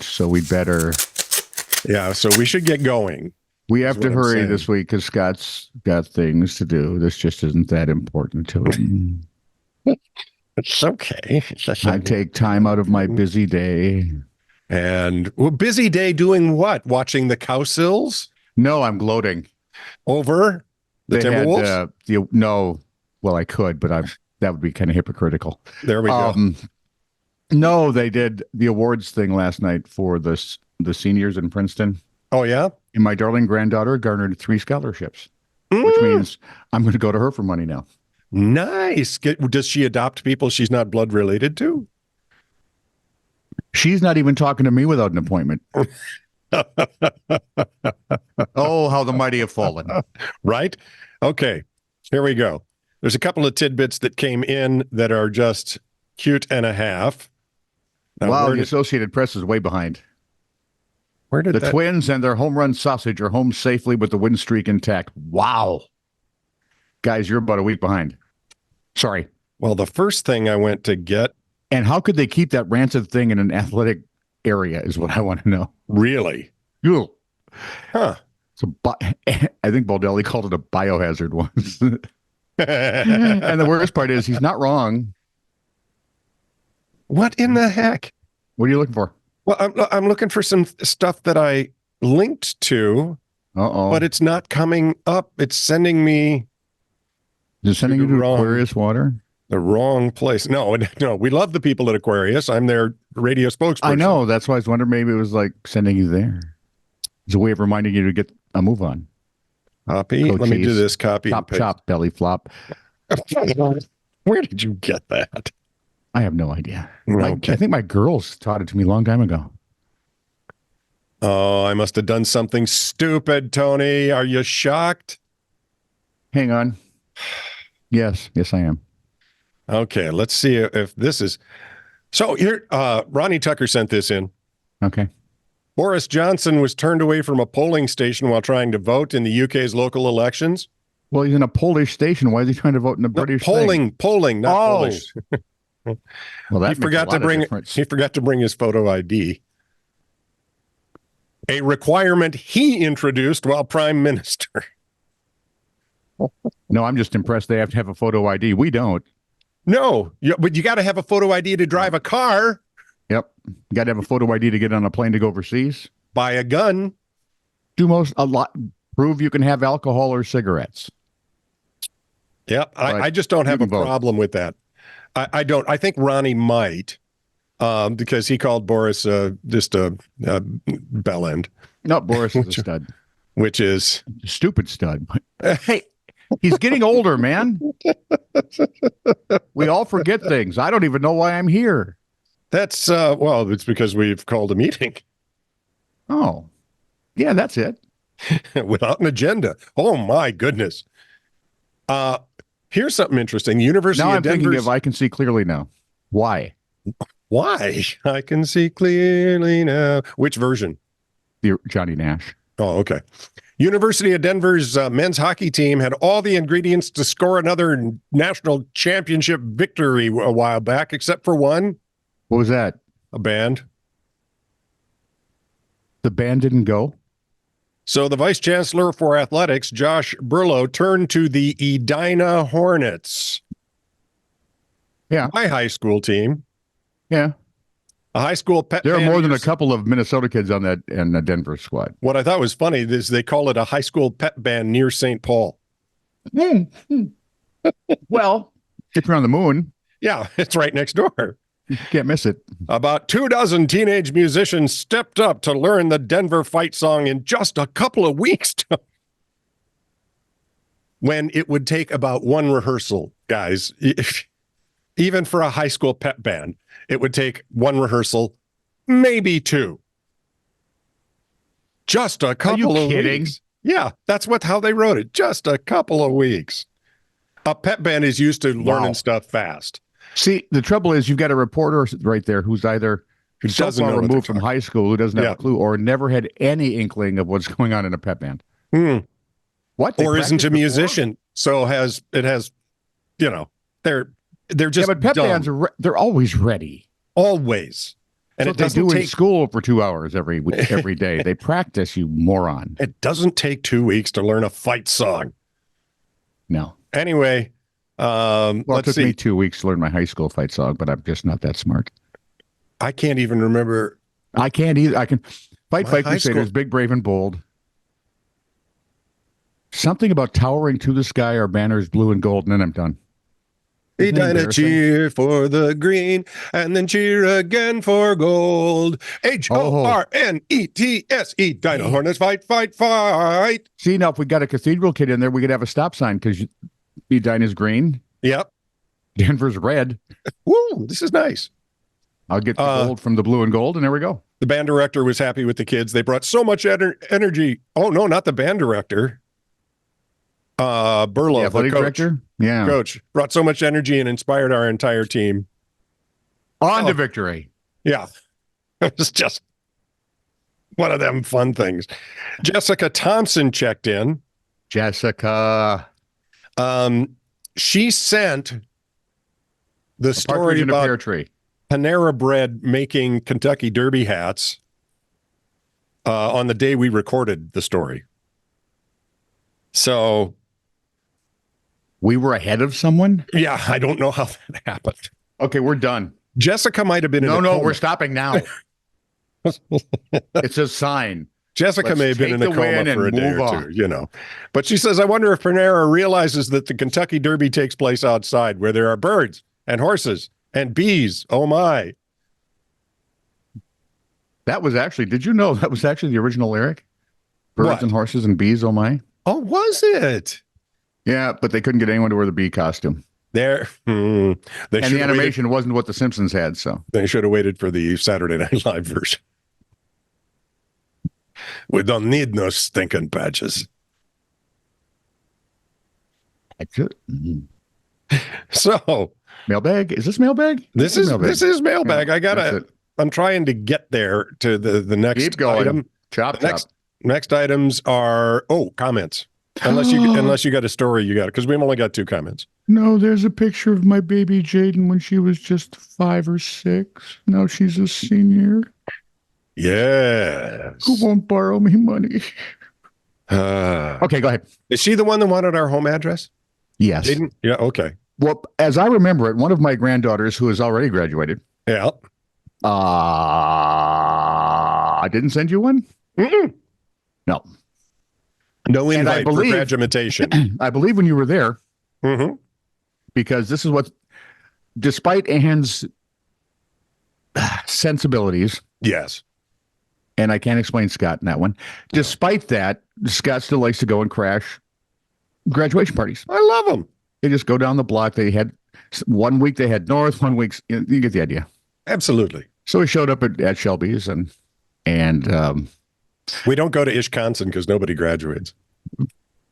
so we better. Yeah, so we should get going. We have to hurry this week because Scott's got things to do. This just isn't that important to him. It's okay. I take time out of my busy day. And busy day doing what? Watching the Cowsills? No, I'm gloating. Over the Timberwolves? No, well, I could, but that would be kind of hypocritical. There we go. No, they did the awards thing last night for the seniors in Princeton. Oh, yeah? And my darling granddaughter garnered 3 scholarships, which means I'm going to go to her for money now. Nice. Does she adopt people she's not blood related to? She's not even talking to me without an appointment. Oh, how the mighty have fallen. Right? Okay, here we go. There's a couple of tidbits that came in that are just cute and a half. Now, wow, the Associated Press is way behind. Where did the Twins and their home run sausage are home safely with the win streak intact? Wow. Guys, you're about a week behind. Sorry. Well, the first thing I went to get. And how could they keep that rancid thing in an athletic area is what I want to know. Really? Ew. Huh. So I think Baldelli called it a biohazard once. And the worst part is he's not wrong. What in the heck? What are you looking for? Well, I'm looking for some stuff that I linked to, but it's not coming up. It's sending me. Is it sending you to Aquarius Water? The wrong place. No, we love the people at Aquarius. I'm their radio spokesperson. I know. That's why I was wondering maybe it was like sending you there. It's a way of reminding you to get a move on. Copy. Let me do this. Copy. Chop, belly flop. Where did you get that? I have no idea. Okay. I think my girls taught it to me a long time ago. Oh, I must have done something stupid, Tony. Are you shocked? Hang on. Yes, I am. Okay, let's see if this is. So here, Ronnie Tucker sent this in. Okay. Boris Johnson was turned away from a polling station while trying to vote in the UK's local elections. Well, he's in a Polish station. Why is he trying to vote in a British polling, not Polish. Well, that he forgot to bring his photo ID. A requirement he introduced while prime minister. No, I'm just impressed they have to have a photo ID. We don't. No, but you got to have a photo ID to drive a car. Yep. You got to have a photo ID to get on a plane to go overseas. Buy a gun. Prove you can have alcohol or cigarettes. Yep. I just don't have a problem with that. I don't. I think Ronnie might, because he called Boris just a bell end. No, Boris is a stud. Which is a stupid stud. Hey, he's getting older, man. We all forget things. I don't even know why I'm here. That's well, it's because we've called a meeting. Oh, yeah, that's it. Without an agenda. Oh my goodness. Here's something interesting. University now of Denver. Thinking of I can see clearly now. Why? I can see clearly now. Which version? The Johnny Nash. Oh, okay. University of Denver's men's hockey team had all the ingredients to score another national championship victory a while back, except for one. What was that? A band. The band didn't go? So the vice chancellor for athletics, Josh Burlow, turned to the Edina Hornets. Yeah. My high school team. Yeah. A high school pet There are band more than a couple of Minnesota kids on that in the Denver squad. What I thought was funny is they call it a high school pet band near St. Paul. Well, if you're on the moon. Yeah, it's right next door. You can't miss it. About 24 teenage musicians stepped up to learn the Denver fight song in just a couple of weeks. When it would take about one rehearsal, guys. Even for a high school pep band, it would take one rehearsal, maybe two. Just a couple of weeks. Yeah, that's how they wrote it. Just a couple of weeks. A pep band is used to learning stuff fast. See, the trouble is you've got a reporter right there who's either so far removed from high school who doesn't have a clue or never had any inkling of what's going on in a pep band. What? Or isn't a musician, so they're just but pep bands they're always ready. Always. And it doesn't take in school for 2 hours every day. They practice, you moron. It doesn't take 2 weeks to learn a fight song. No. Anyway, it took me 2 weeks to learn my high school fight song, but I'm just not that smart. I can't even remember. I can't either. I can fight Crusaders, big, brave, and bold. Something about towering to the sky, our banners blue and gold, and then I'm done. Edina, cheer for the green, and then cheer again for gold. HORNETS, Edina Hornets, fight, fight, fight. See, now if we got a cathedral kid in there, we could have a stop sign because Edina's green. Yep. Denver's red. Woo, this is nice. I'll get the gold from the blue and gold, and there we go. The band director was happy with the kids. They brought so much energy. Oh, no, not the band director. Burlow, the coach. Director? Yeah. Coach brought so much energy and inspired our entire team. On to victory. Yeah. It was just one of them fun things. Jessica Thompson checked in. Jessica. She sent the story about Panera Bread making Kentucky Derby hats on the day we recorded the story. So we were ahead of someone? Yeah, I don't know how that happened. Okay, we're done. Jessica might have been in a coma. We're stopping now. It's a sign. Jessica may have been in a coma for a day or two, you know. But she says, I wonder if Panera realizes that the Kentucky Derby takes place outside where there are birds and horses and bees. Oh, my. That was actually, did you know that was actually the original lyric? Birds and horses and bees, oh, my. Oh, was it? Yeah, but they couldn't get anyone to wear the bee costume. The animation wasn't what the Simpsons had, so. They should have waited for the Saturday Night Live version. We don't need no stinking badges. So, mailbag? Is this mailbag? This is mailbag. Yeah, I'm trying to get there to the next Keep going. item. Chop. Next items are comments. Unless you got a story, you got it, because we've only got 2 comments. No, there's a picture of my baby Jaden when she was just 5 or 6. Now she's a senior. Yes. Who won't borrow me money? Okay, go ahead. Is she the one that wanted our home address? Yes. Jaden? Yeah. Okay. Well, as I remember it, one of my granddaughters who has already graduated. Yeah. I didn't send you one. No. No invite for graduation. I believe when you were there, because this is what, despite Anne's sensibilities, yes, and I can't explain Scott in that one. Despite that, Scott still likes to go and crash graduation parties. I love them. They just go down the block. They had 1 week they had north, 1 week. You get the idea. Absolutely. So we showed up at Shelby's and we don't go to Wisconsin because nobody graduates.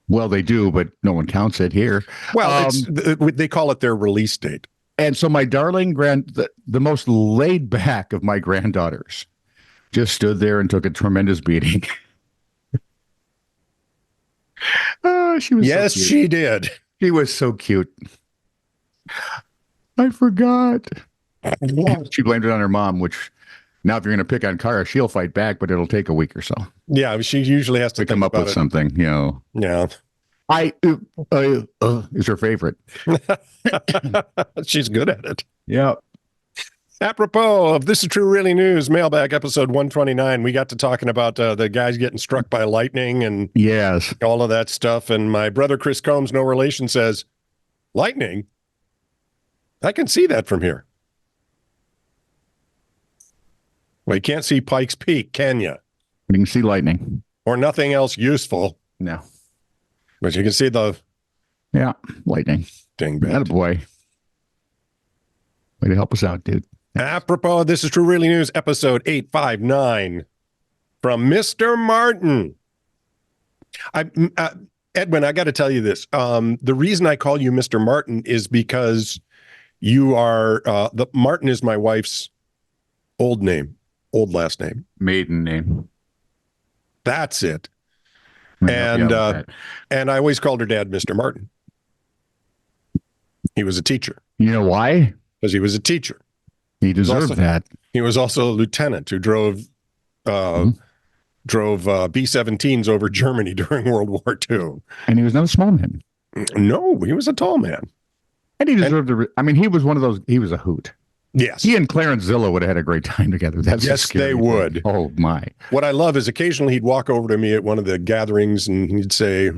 Well, they do, but no one counts it here. Well, they call it their release date. And so my darling the most laid back of my granddaughters just stood there and took a tremendous beating. She was yes, so cute. She did. She was so cute. I forgot. She blamed it on her mom, which now if you're going to pick on Kara, she'll fight back, but it'll take a week or so. Yeah, she usually has to come up with something, you know. Yeah. Is her favorite. She's good at it. Yeah. Apropos of This Is True Really News, Mailbag episode 129, we got to talking about the guys getting struck by lightning and yes, all of that stuff. And my brother Chris Combs, no relation, says, lightning? I can see that from here. Well, you can't see Pikes Peak, can you? You can see lightning. Or nothing else useful. No. But you can see the... Yeah, lightning. Dingbat. Attaboy. Way to help us out, dude. Apropos, This Is True Really News, episode 859 from Mr. Martin. Edwin, I got to tell you this. The reason I call you Mr. Martin is because you are... Martin is my wife's old last name. Maiden name. That's it. And I always called her dad Mr. Martin. He was a teacher. You know why? Because he was a teacher. He deserved that. He was also a lieutenant who drove B-17s over Germany during World War II. And he was not a small man. No, he was a tall man. And he deserved he was one of those, he was a hoot. Yes. He and Clarence Zilla would have had a great time together. Yes, they would. Oh, my. What I love is occasionally he'd walk over to me at one of the gatherings and he'd say,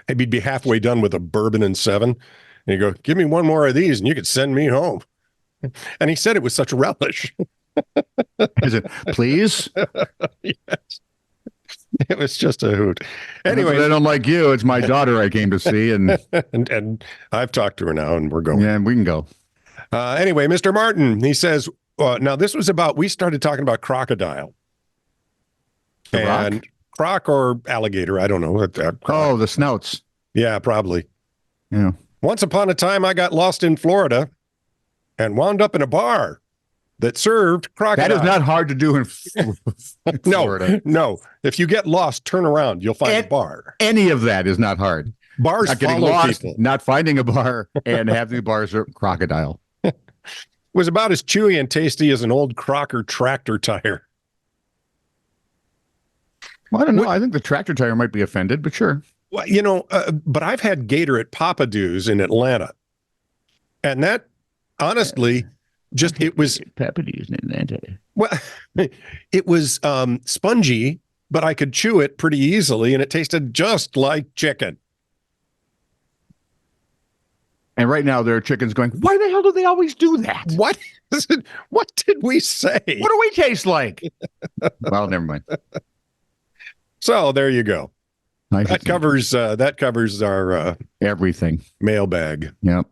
hey, he'd be halfway done with a bourbon and 7. And he'd go, give me one more of these and you could send me home. And he said it with such relish. Is it, please? Yes. It was just a hoot. Anyway, I don't like you. It's my daughter I came to see. And, and I've talked to her now and we're going. Yeah, we can go. Anyway, Mr. Martin, he says, now this was about, we started talking about Crocodile. And croc or alligator, I don't know. Oh, the snouts. Yeah, probably. Yeah. Once upon a time, I got lost in Florida and wound up in a bar that served crocodile. That is not hard to do in Florida. No. If you get lost, turn around. You'll find a bar. Any of that is not hard. Bars not getting lost, people. Not finding a bar, and having the bar serve crocodile. It was about as chewy and tasty as an old Crocker tractor tire. Well, I don't know. I think the tractor tire might be offended, but sure. Well, you know, but I've had gator at Papado's in Atlanta. And that, honestly, just it was Papado's in Atlanta. Well, it was spongy, but I could chew it pretty easily, and it tasted just like chicken. And right now there are chickens going, why the hell do they always do that? What did we say? What do we taste like? Well, never mind. So there you go. Nice. That covers our everything. Mailbag. Yep.